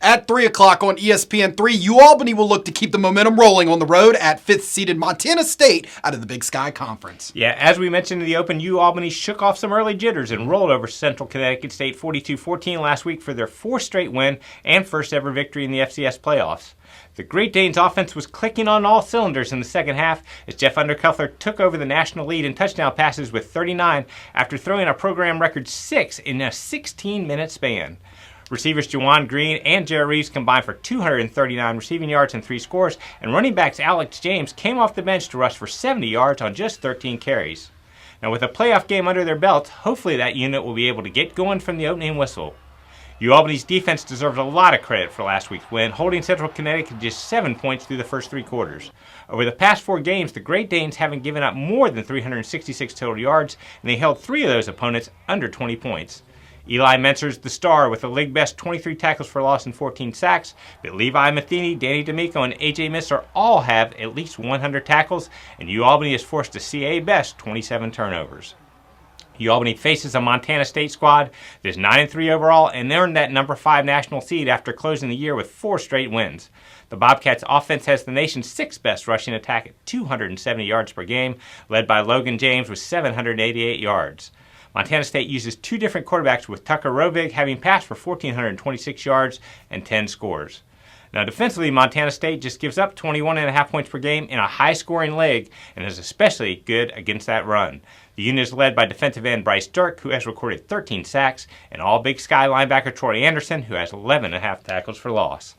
At 3 o'clock on ESPN3, UAlbany will look to keep the momentum rolling on the road at 5th-seeded Montana State out of the Big Sky Conference. Yeah, as we mentioned in the Open, UAlbany shook off some early jitters and rolled over Central Connecticut State 42-14 last week for their fourth straight win and first ever victory in the FCS playoffs. The Great Danes offense was clicking on all cylinders in the second half as Jeff Undercuffler took over the national lead in touchdown passes with 39 after throwing a program record 6 in a 16-minute span. Receivers Juwan Green and Jerry Reeves combined for 239 receiving yards and 3 scores, and running backs Alex James came off the bench to rush for 70 yards on just 13 carries. Now with a playoff game under their belts, hopefully that unit will be able to get going from the opening whistle. UAlbany's defense deserves a lot of credit for last week's win, holding Central Connecticut just 7 points through the first 3 quarters. Over the past 4 games, the Great Danes haven't given up more than 366 total yards, and they held 3 of those opponents under 20 points. Eli Mentzer's the star with a league best 23 tackles for loss and 14 sacks, but Levi Matheny, Danny D'Amico, and A.J. Misser all have at least 100 tackles, and UAlbany is forced to CA best 27 turnovers. UAlbany faces a Montana State squad that is 9-3 overall and earned that number 5 national seed after closing the year with 4 straight wins. The Bobcats' offense has the nation's 6th best rushing attack at 270 yards per game, led by Logan James with 788 yards. Montana State uses 2 different quarterbacks, with Tucker Rovig having passed for 1,426 yards and 10 scores. Now defensively, Montana State just gives up 21.5 points per game in a high-scoring league and is especially good against that run. The unit is led by defensive end Bryce Dirk, who has recorded 13 sacks, and All-Big Sky linebacker Troy Anderson, who has 11.5 tackles for loss.